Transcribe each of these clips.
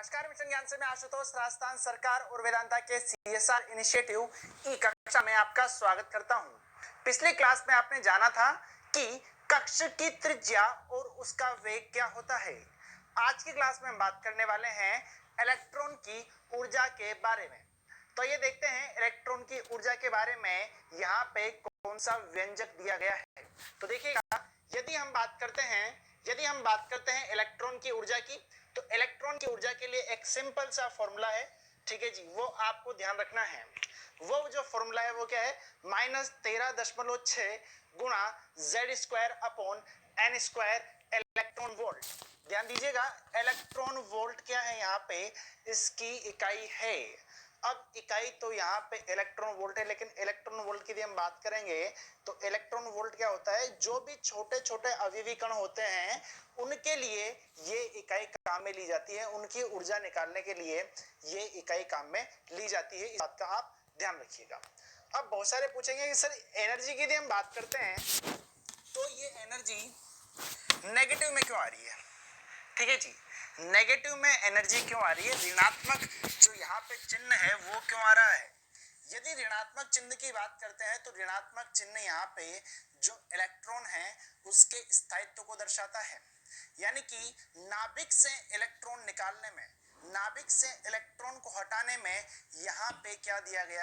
नमस्कार, मिशन ज्ञान से मैं आशुतोष राजस्थान सरकार और वेदांता के सीएसआर इनिशिएटिव ई कक्षा में आपका स्वागत करता हूं। पिछली क्लास में आपने जाना था कि कक्ष की त्रिज्या और उसका वेग क्या होता है। आज की क्लास में हम बात करने वाले हैं इलेक्ट्रॉन की ऊर्जा के बारे में। तो ये देखते हैं इलेक्ट्रॉन की ऊर्जा के बारे में यहाँ पे कौन सा व्यंजक दिया गया है। तो देखिएगा, यदि हम बात करते हैं इलेक्ट्रॉन की ऊर्जा की, तो इलेक्ट्रॉन की ऊर्जा के लिए एक सिंपल सा फॉर्मूला है, ठीक है जी, वो आपको ध्यान रखना है। वो जो फॉर्मूला है वो क्या है, -13.6 गुणा Z² upon N² electron volt. ध्यान दीजिएगा, इलेक्ट्रॉन वोल्ट क्या है यहाँ पे, इसकी इकाई है। अब इकाई तो यहाँ पे इलेक्ट्रॉन वोल्ट है, लेकिन इलेक्ट्रॉन वोल्ट की यदि हम बात करेंगे तो इलेक्ट्रॉन वोल्ट क्या होता है, जो भी छोटे छोटे अवयवी कण होते हैं उनके लिए ये इकाई काम में ली जाती है, उनकी ऊर्जा निकालने के लिए ये इकाई काम में ली जाती है। इस बात का आप ध्यान रखिएगा। अब बहुत सारे पूछेंगे कि सर एनर्जी की यदि हम बात करते हैं तो ये एनर्जी नेगेटिव में क्यों आ रही है। ठीक है जी, नेगेटिव में एनर्जी क्यों आ रही है, ऋणात्मक जो यहाँ पे चिन्ह है वो क्यों आ रहा है। यदि ऋणात्मक चिन्ह की बात करते हैं तो ऋणात्मक चिन्ह यहाँ पे जो इलेक्ट्रॉन है उसके स्थायित्व को दर्शाता है, यानी कि नाभिक से इलेक्ट्रॉन निकालने में, नाभिक से इलेक्ट्रॉन को हटाने में यहाँ पे क्या किया गया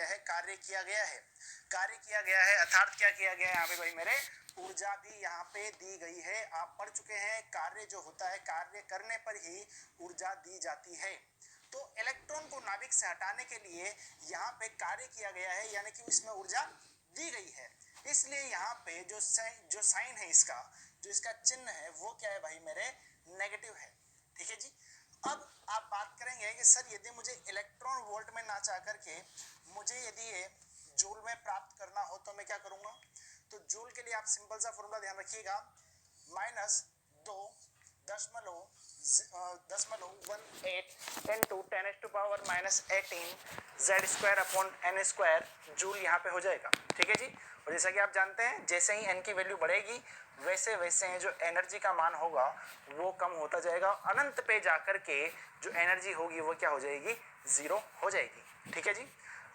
है, कार्य किया गया है। अर्थात क्या किया गया है यहाँ पे भाई मेरे, ऊर्जा भी यहाँ पे दी गई है। आप पढ़ चुके हैं, कार्य जो होता है, कार्य करने पर ही ऊर्जा दी जाती है। तो इलेक्ट्रॉन को नाभिक से हटाने के लिए यहाँ पे कार्य किया गया है, यानी कि इसमें ऊर्जा दी गई है। इसलिए यहाँ पे जो साइन है इसका, जो इसका चिन्ह है वो क्या है भाई मेरे, नेगेटिव है। ठीक है जी। अब आप बात करेंगे कि सर यदि मुझे इलेक्ट्रॉन वोल्ट में ना चाह करके मुझे यदि ये जूल में प्राप्त करना हो तो मैं क्या करूंगा। तो जूल के लिए आप सिंपल सा फॉर्मूला ध्यान रखिएगा, -2.18 into 10⁻⁻18 Z² upon N² joule यहाँ पे हो जाएगा। ठीक है जी। और जैसा कि आप जानते हैं, जैसे ही n की वैल्यू बढ़ेगी वैसे वैसे जो एनर्जी का मान होगा वो कम होता जाएगा। अनंत पे जाकर के जो एनर्जी होगी वो क्या हो जाएगी, 0 हो जाएगी। ठीक है जी।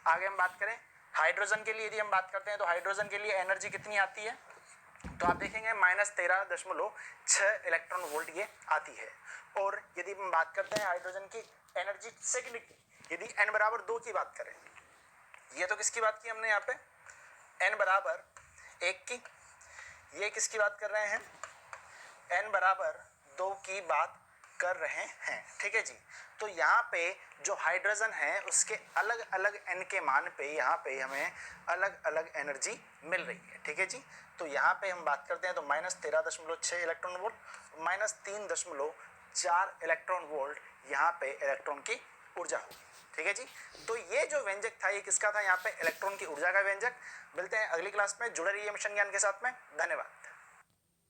आगे हम बात करें हाइड्रोजन के लिए, यदि हम बात करते हैं तो हाइड्रोजन के लिए एनर्जी कितनी आती है, तो आप देखेंगे -13.6 इलेक्ट्रॉन वोल्ट ये आती है। और यदि हम बात करते हैं हाइड्रोजन की एनर्जी सेकंड की, यदि n बराबर 2 की बात करें, ये तो किसकी बात की हमने यहाँ पे, n बराबर 1 की, ये किसकी बात कर रहे हैं, n बराबर 2 की बात कर रहे हैं। ठीक है जी। तो यहाँ पे जो हाइड्रोजन है उसके अलग अलग n के मान पे यहाँ पे हमें अलग अलग एनर्जी मिल रही है। ठीक है जी। तो यहाँ पे हम बात करते हैं तो -13.6 इलेक्ट्रॉन वोल्ट, -3.4 इलेक्ट्रॉन वोल्ट यहाँ पे इलेक्ट्रॉन की ऊर्जा होगी। ठीक है जी। तो ये जो व्यंजक था ये किसका था, यहाँ पे इलेक्ट्रॉन की ऊर्जा का व्यंजक। मिलते हैं अगली क्लास में, जुड़े रहिए मिशन ज्ञान के साथ में। धन्यवाद।